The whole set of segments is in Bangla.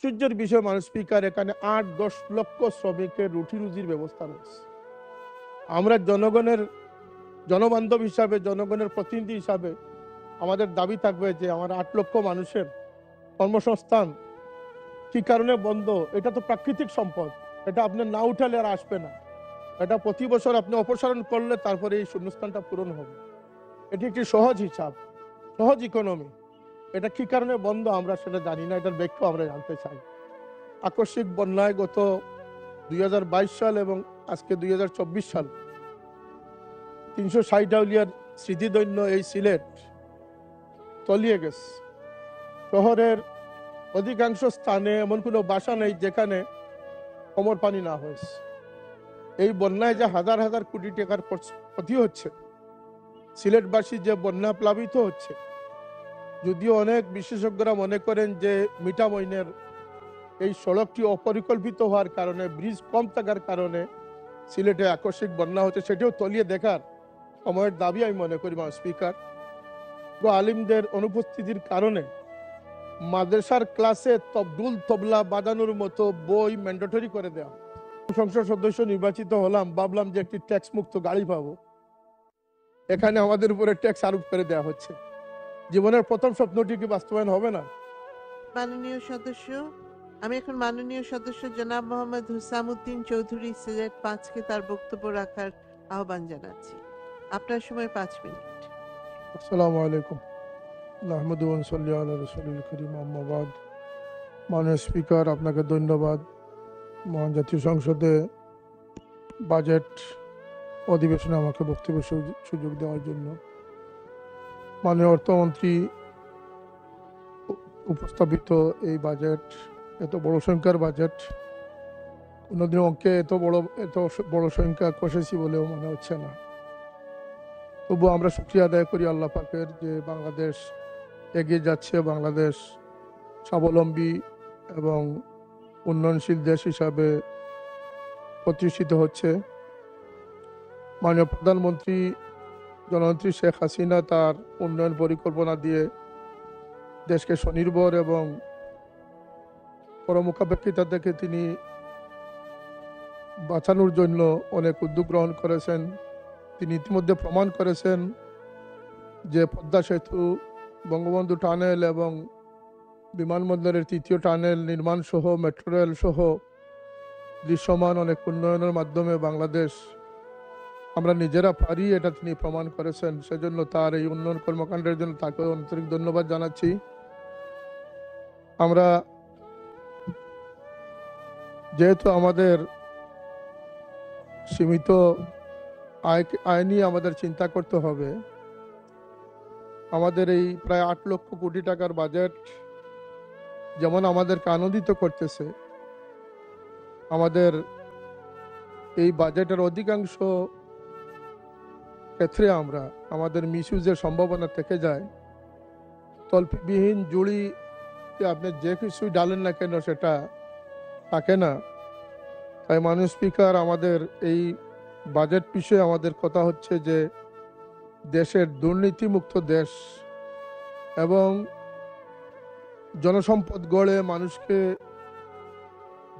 আশ্চর্যের বিষয় মানুষ স্পিকার, এখানে 8-10 লক্ষ শ্রমিকের রুটি রুজির ব্যবস্থা রয়েছে। আমরা জনগণের জনবান্ধব হিসাবে, জনগণের প্রতিনিধি হিসাবে আমাদের দাবি থাকবে যে আমার 8 লক্ষ মানুষের কর্মসংস্থান কি কারণে বন্ধ? এটা তো প্রাকৃতিক সম্পদ, এটা আপনি না উঠালে আর আসবে না। এটা প্রতি বছর আপনি অপসারণ করলে তারপরে এই শূন্যস্থানটা পূরণ হবে। এটি একটি সহজ হিসাব, সহজ ইকোনমি। এটা কি কারণে বন্ধ আমরা সেটা জানি না, এটার ব্যাখ্যা আমরা জানতে চাই। আকস্মিক বন্যায় গত 2022 সাল এবং আজকে 2024 সাল 360 আউলিয়ার স্মৃতিদৈন্য এই সিলেট তলিয়ে গেছে। শহরের অধিকাংশ স্থানে এমন কোনো বাসা নেই যেখানে কোমর পানি না হয়েছে। এই বন্যায় যে হাজার হাজার কোটি টাকার ক্ষতি হচ্ছে, সিলেটবাসী যে বন্যা প্লাবিত হচ্ছে, যদিও অনেক বিশেষজ্ঞরা মনে করেন যে মিঠামইনের এই সড়কটি অপরিকল্পিত হওয়ার কারণে, ব্রিজ কম থাকার কারণে সিলেটে আকস্মিক বন্যা হচ্ছে, সেটিও তলিয়ে দেখার সময়ের দাবি আমি মনে করি স্পিকার। আলিমদের অনুপস্থিতির কারণে মাদ্রাসার ক্লাসে তবদুল তবলা বাজানোর মতো বই ম্যান্ডেটরি করে দেওয়া। সংসদ সদস্য নির্বাচিত হলাম, ভাবলাম যে একটি ট্যাক্স মুক্ত গাড়ি পাবো, এখানে আমাদের উপরে ট্যাক্স আরোপ করে দেওয়া হচ্ছে। জীবনের প্রথম স্বপ্নটি কি বাস্তবায়ন হবে না? মাননীয় সদস্য, আমি এখন মাননীয় সদস্য জনাব মোহাম্মদ হুসামউদ্দিন চৌধুরী সিলেট 5কে তার বক্তব্য রাখার আহ্বান জানাচ্ছি। আপনার সময় 5 মিনিট। আসসালামু আলাইকুম। নাহমাদু ওয়া নুসাল্লি আলা রাসূলিল কারীম, আম্মা বাদ। মাননীয় স্পিকার, আপনাকে ধন্যবাদ মহান জাতীয় সংসদে বাজেট অধিবেশনে আমাকে বক্তব্যের সুযোগ দেওয়ার জন্য। মাননীয় অর্থমন্ত্রী উপস্থাপিত এই বাজেট, এত বড় সংখ্যার বাজেট, কোনোদিন অঙ্কে এত বড় সংখ্যা কষেছি বলেও মনে হচ্ছে না। তবু আমরা শুকরিয়া আদায় করি আল্লাহ পাকের যে বাংলাদেশ এগিয়ে যাচ্ছে, বাংলাদেশ স্বাবলম্বী এবং উন্নয়নশীল দেশ হিসাবে প্রতিষ্ঠিত হচ্ছে। মাননীয় প্রধানমন্ত্রী জননেত্রী শেখ হাসিনা তার উন্নয়ন পরিকল্পনা দিয়ে দেশকে স্বনির্ভর এবং পরমুখাপেক্ষিতা থেকে তিনি বাঁচানোর জন্য অনেক উদ্যোগ গ্রহণ করেছেন। তিনি ইতিমধ্যে প্রমাণ করেছেন যে পদ্মা সেতু, বঙ্গবন্ধু টানেল এবং বিমানবন্দরের 3য় টানেল নির্মাণ সহ মেট্রো রেল সহ দৃশ্যমান অনেক উন্নয়নের মাধ্যমে বাংলাদেশ আমরা নিজেরা পারি, এটা তিনি প্রমাণ করেছেন। সেজন্য তার এই উন্নয়ন কর্মকাণ্ডের জন্য তাকে আন্তরিক ধন্যবাদ জানাচ্ছি। আমরা যেহেতু আমাদের সীমিত আয় নিয়ে আমাদের চিন্তা করতে হবে, আমাদের এই প্রায় 8 লক্ষ কোটি টাকার বাজেট যেমন আমাদেরকে আনন্দিত করতেছে, আমাদের এই বাজেটের অধিকাংশ ক্ষেত্রে আমাদের মিসইউজের সম্ভাবনা থেকে যায়। তল্পিবিহীন জুড়িতে আপনি যে কিছুই ডালেন না কেন সেটা থাকে না। তাই মাননীয় স্পিকার, আমাদের এই বাজেট বিষয়ে আমাদের কথা হচ্ছে যে দেশের দুর্নীতিমুক্ত দেশ এবং জনসম্পদ গড়ে মানুষকে,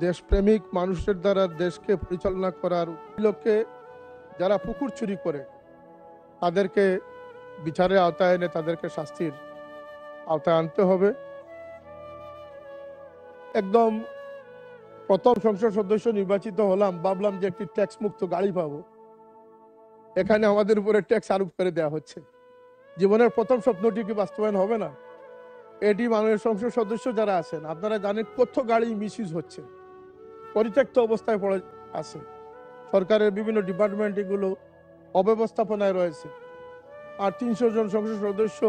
দেশপ্রেমিক মানুষের দ্বারা দেশকে পরিচালনা করার লক্ষ্যে যারা পুকুর চুরি করে তাদেরকে বিচারের আওতায় এনে তাদেরকে শাস্তির আওতায় আনতে হবে। একদম প্রথম সংসদ সদস্য নির্বাচিত হলাম, ভাবলাম যে একটি ট্যাক্স মুক্ত গাড়ি পাবো, এখানে আমাদের উপরে ট্যাক্স আরোপ করে দেওয়া হচ্ছে। জীবনের প্রথম স্বপ্নটি কি বাস্তবায়ন হবে না? এটি মাননীয় সংসদ সদস্য যারা আছেন আপনারা জানেন কত গাড়ি মিসইউজ হচ্ছে, পরিত্যক্ত অবস্থায় পড়ে আছে। সরকারের বিভিন্ন ডিপার্টমেন্ট এগুলো অব্যবস্থাপনায় রয়েছে। আর 300 জন সংসদ সদস্য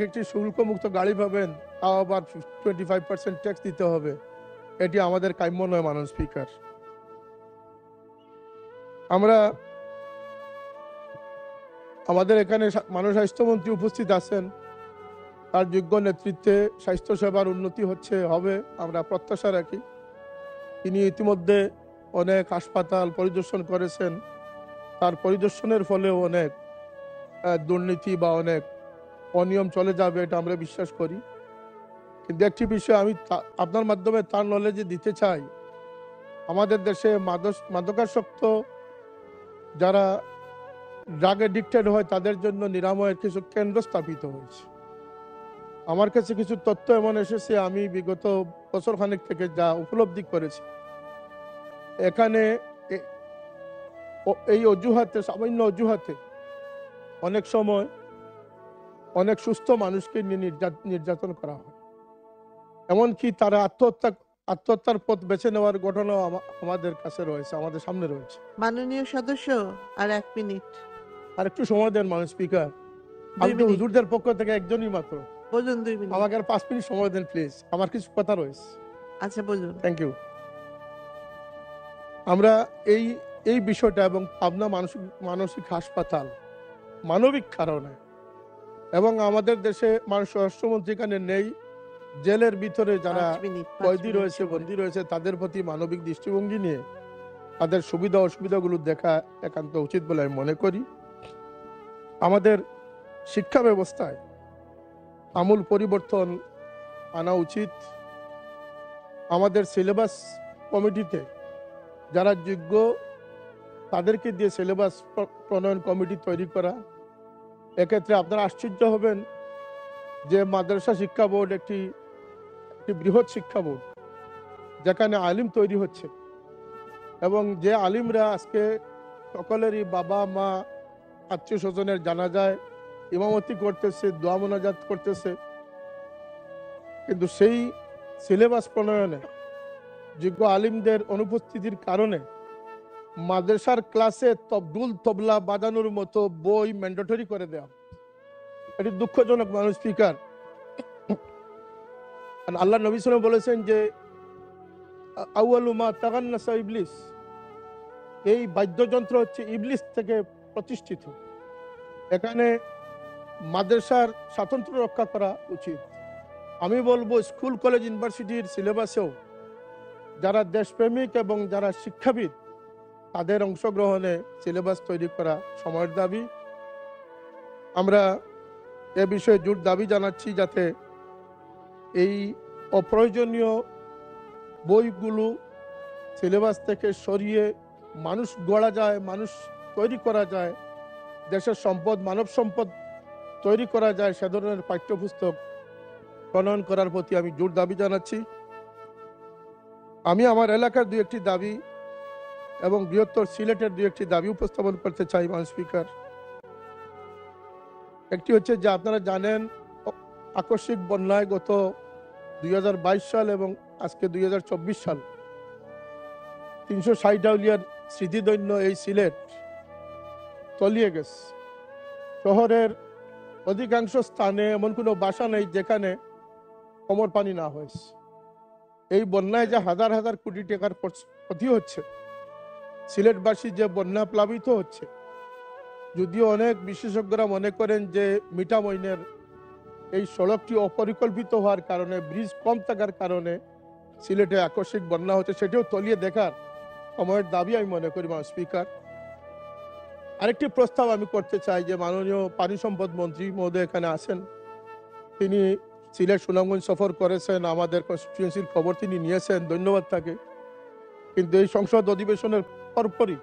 একটি শুল্কমুক্ত গাড়ি পাবেন, তাও আবার 25% ট্যাক্স দিতে হবে। এটি আমাদের কাম্য নয় মাননীয় স্পিকার। আমাদের এখানে মাননীয় স্বাস্থ্যমন্ত্রী উপস্থিত আছেন, তার যোগ্য নেতৃত্বে স্বাস্থ্যসেবার উন্নতি হবে আমরা প্রত্যাশা রাখি। তিনি ইতিমধ্যে অনেক হাসপাতাল পরিদর্শন করেছেন, তার পরিদর্শনের ফলেও অনেক দুর্নীতি বা অনেক অনিয়ম চলে যাবে, এটা আমরা বিশ্বাস করি। কিন্তু একটি বিষয় আমি আপনার মাধ্যমে তার নলেজে দিতে চাই। আমাদের দেশে মাদকাসক্ত যারা ড্রাগ এডিক্টেড হয় তাদের জন্য নিরাময়ের কিছু কেন্দ্র স্থাপিত হয়েছে। আমার কাছে কিছু তথ্য এমন এসেছে, আমি বিগত বছরখানেক থেকে যা উপলব্ধি করেছি, এখানে এই অজুহাতে, সামান্য অজুহাতে অনেক সময় অনেক সুস্থ মানুষকে নিয়ে নির্যাতন করা হয়। এমনকি তারা আত্মহত্যার পথ বেছে নেওয়ার ঘটনাও আমাদের কাছে রয়েছে, আমাদের সামনে রয়েছে। মাননীয় সদস্য, আর 1 মিনিট। আর একটু সময় দেন মাননীয় স্পিকার। 2 আমি তো মিনিট হুজুরদের পক্ষ থেকে একজনই মাত্র। বলুন। 2 মিনিট। আমাকে আর 5 মিনিট সময় দেন প্লিজ, আমার কিছু কথা রয়েছে। আচ্ছা, বলুন। Thank you. আমরা এই এই বিষয়টা এবং পাবনা মানসিক হাসপাতাল মানবিক কারণে, এবং আমাদের দেশে মানুষ স্বরাষ্ট্রমন্ত্রী এখানে নেই, জেলের ভিতরে যারা 5 মিনিট, 5 কয়েদি মিনিট রয়েছে, সময়। বন্দী রয়েছে, তাদের প্রতি মানবিক দৃষ্টিভঙ্গি নিয়ে তাদের সুবিধা অসুবিধাগুলো দেখা একান্ত উচিত বলে আমি মনে করি। আমাদের শিক্ষা ব্যবস্থায় আমূল পরিবর্তন আনা উচিত। আমাদের সিলেবাস কমিটিতে যারা যোগ্য তাদেরকে দিয়ে সিলেবাস প্রণয়ন কমিটি তৈরি করা। এক্ষেত্রে আপনারা আশ্চর্য হবেন যে মাদ্রাসা শিক্ষা বোর্ড একটি বৃহৎ শিক্ষা বোর্ড, যেখানে আলিম তৈরি হচ্ছে, এবং যে আলিমরা আজকে সকলেরই বাবা মা আত্মীয় স্বজনের জানাজায় ইমামতি করতেছে, দোয়া মোনাজাত করতেছে, কিন্তু সেই সিলেবাস প্রণয়নে যোগ্য আলিমদের অনুপস্থিতির কারণে মাদ্রাসার ক্লাসে তবদুল তবলা বাজানোর মতো বই ম্যান্ডেটরি করে দেওয়া। এটি দুঃখজনক মানুষ স্পিকার। আল্লাহ নবী সাল্লাল্লাহু আলাইহি ওয়াসাল্লাম বলেছেন যে আউয়ালু মা তাগান্নাসা ইবলিস, এই বাদ্যযন্ত্র হচ্ছে ইবলিস থেকে প্রতিষ্ঠিত। এখানে মাদ্রাসার স্বাতন্ত্র্য রক্ষা করা উচিত। আমি বলবো স্কুল কলেজ ইউনিভার্সিটির সিলেবাসেও যারা দেশপ্রেমিক এবং যারা শিক্ষাবিদ তাদের অংশগ্রহণে সিলেবাস তৈরি করা সময়ের দাবি। আমরা এ বিষয়ে জোর দাবি জানাচ্ছি যাতে এই অপ্রয়োজনীয় বইগুলো সিলেবাস থেকে সরিয়ে মানুষ গড়া যায়, মানুষ তৈরি করা যায়, দেশের সম্পদ, মানব সম্পদ তৈরি করা যায়, সে ধরনের পাঠ্যপুস্তক প্রণয়ন করার প্রতি আমি জোর দাবি জানাচ্ছি। আমি আমার এলাকার 2-1টি দাবি এবং বৃহত্তর সিলেটের 2-1টি দাবি উপস্থাপন করতে চাই মাননীয় স্পিকার। একটি হচ্ছে যে আপনারা জানেন আকস্মিক বন্যায় গত 2022 সাল এবং আজকে 2024 সাল 360 আউলিয়ার স্মৃতিধন্য এই সিলেট তলিয়ে গেছে। শহরের অধিকাংশ স্থানে এমন কোনো বাসা নেই যেখানে কোমর পানি না হয়েছে। এই বন্যায় যে হাজার হাজার কোটি টাকার ক্ষতি হচ্ছে, সিলেটবাসী যে বন্যা প্লাবিত হচ্ছে, যদিও অনেক বিশেষজ্ঞরা মনে করেন যে মিঠামইনের এই সড়কটি অপরিকল্পিত হওয়ার কারণে, ব্রিজ কম থাকার কারণে সিলেটে আকস্মিক বন্যা হচ্ছে, সেটিও তলিয়ে দেখার সময়ের দাবি আমি মনে করি মাননীয় স্পিকার। আরেকটি প্রস্তাব আমি করতে চাই যে মাননীয় পানি সম্পদ মন্ত্রী মহোদয় এখানে আছেন, তিনি সিলেট সুনামগঞ্জ সফর করেছেন, আমাদের কনস্টিটিউয়েন্সির খবর তিনি নিয়েছেন, ধন্যবাদ তাকে। কিন্তু এই সংসদ অধিবেশনের পরপরই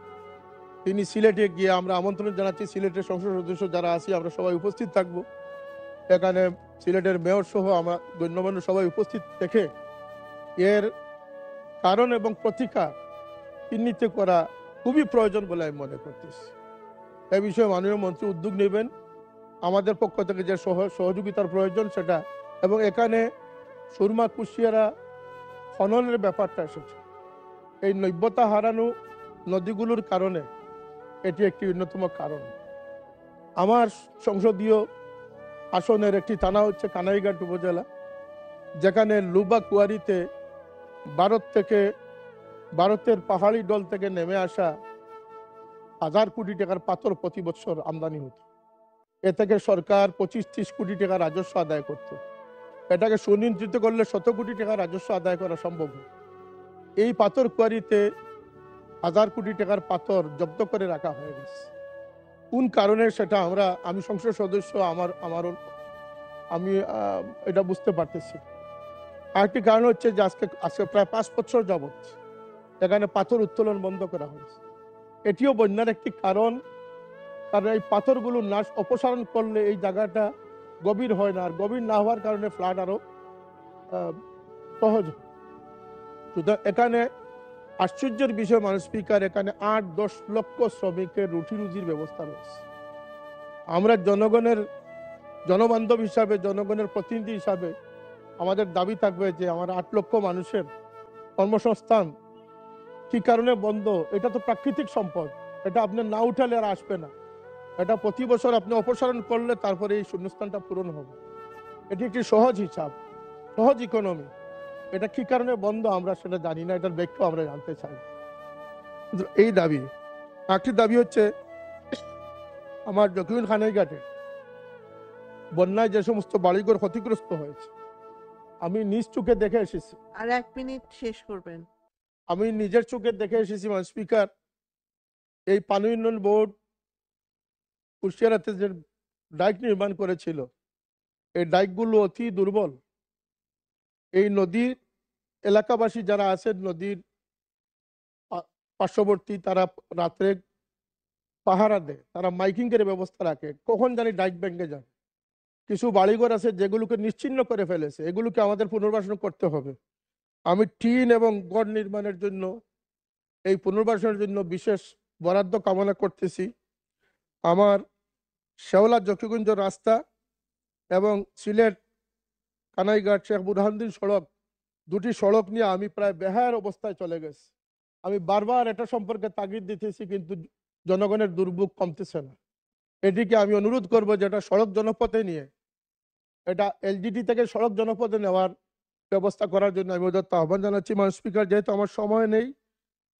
তিনি সিলেটে গিয়ে, আমরা আমন্ত্রণ জানাচ্ছি সিলেটের সংসদ সদস্য যারা আছি আমরা সবাই উপস্থিত থাকব, এখানে সিলেটের মেয়র সহ আমরা গণ্যমান্য সবাই উপস্থিত থেকে এর কারণ এবং প্রতিকার চিহ্নিত করা খুবই প্রয়োজন বলে আমি মনে করতেছি। এ বিষয়ে মাননীয় মন্ত্রী উদ্যোগ নেবেন, আমাদের পক্ষ থেকে যে সহযোগিতার প্রয়োজন সেটা। এবং এখানে সুরমা কুশিয়ারা খননের ব্যাপারটা এসেছে, এই নৈবতা হারানো নদীগুলোর কারণে এটি একটি অন্যতম কারণ। আমার সংসদীয় আসনের একটি থানা হচ্ছে কানাইঘাট উপজেলা, যেখানে লুবা কুয়ারিতে ভারতের পাহাড়ি ডল থেকে নেমে আসা 1000 কোটি টাকার পাথর প্রতি বছর আমদানি হতো। এ থেকে সরকার 25-30 কোটি টাকা রাজস্ব আদায় করত। এটাকে সুনিয়ন্ত্রিত করলে 100 কোটি টাকা রাজস্ব আদায় করা সম্ভব। এই পাথর কোয়ারিতে 1000 কোটি টাকার পাথর জব্দ করে রাখা হয়ে গেছে। কোন কারণে সেটা আমি সংসদ সদস্য, আমি এটা বুঝতে পারতেছি। আরেকটি কারণ হচ্ছে যে আজকে আজকে প্রায় 5 বছর যাবৎ এখানে পাথর উত্তোলন বন্ধ করা হয়েছে। এটিও বন্যার একটি কারণ, কারণ এই পাথরগুলো নাশ অপসারণ করলে এই জায়গাটা গভীর হয় না, আর গভীর না হওয়ার কারণে ফ্লাড আরো সহজ হয়। সুতরাং এখানে আশ্চর্যের বিষয় মানুষ স্পিকার, এখানে 8-10 লক্ষ শ্রমিকের রুটি রুজির ব্যবস্থা রয়েছে। আমরা জনগণের জনবান্ধব হিসাবে, জনগণের প্রতিনিধি হিসাবে আমাদের দাবি থাকবে যে আমার 8 লক্ষ মানুষের কর্মসংস্থান কি কারণে বন্ধ? এটা তো প্রাকৃতিক সম্পদ, এটা আপনি না উঠালে আর আসবে না। এটা প্রতি বছর আপনি অপসারণ করলে তারপরে এই শূন্যস্থানটা পূরণ হবে। এটি একটি সহজ হিসাব, সহজ ইকোনমি। এটা কি কারণে বন্ধ আমরা সেটা জানি না, এটার ব্যাখ্যা আমরা জানতে চাই। কিন্তু এই দাবি, একটি দাবি হচ্ছে আমার জকিউল খানের ঘাটে বন্যায় যে সমস্ত বাড়িঘর ক্ষতিগ্রস্ত হয়েছে, আমি নিজ চোখে দেখে এসেছি। আর 1 মিনিট শেষ করবেন। আমি নিজের চোখে দেখে এসেছি স্পিকার, এই পানি উন্নয়ন বোর্ড কুষ্টিয়ারাতে যে ডাইক নির্মাণ করেছিল, এই ডাইকগুলো অতি দুর্বল। এই নদীর এলাকাবাসী যারা আছেন নদীর পার্শ্ববর্তী, তারা রাত্রে পাহারা দেয়, তারা মাইকিং এর ব্যবস্থা রাখে, কখন জানি ডাইক ভেঙে যায়। কিছু বাড়িঘর আছে যেগুলোকে নিশ্চিহ্ন করে ফেলেছে, এগুলোকে আমাদের পুনর্বাসন করতে হবে। আমি টিন এবং গড় নির্মাণের জন্য, এই পুনর্বাসনের জন্য বিশেষ বরাদ্দ কামনা করতেছি। আমার শেওলা জকিগঞ্জ রাস্তা এবং সিলেট কানাইঘাট শেখ বুরহানুদ্দিন সড়ক, দুটি সড়ক নিয়ে আমি প্রায় বেহায়ার অবস্থায় চলে গেছি। আমি বারবার এটা সম্পর্কে তাগিদ দিতেছি, কিন্তু জনগণের দুর্ভোগ কমতেছে না। এটিকে আমি অনুরোধ করব যে এটা সড়ক জনপথে নিয়ে, এটা এলজিডি থেকে সড়ক জনপথে নেওয়ার ব্যবস্থা করার জন্য আমি ওদের আহ্বান জানাচ্ছি। মানুষ স্পিকার, যেহেতু আমার সময় নেই,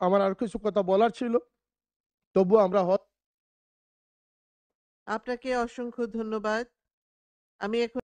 আমার আর কিছু কথা বলার ছিল, তবু আমরা আপনাকে অসংখ্য ধন্যবাদ। আমি এখন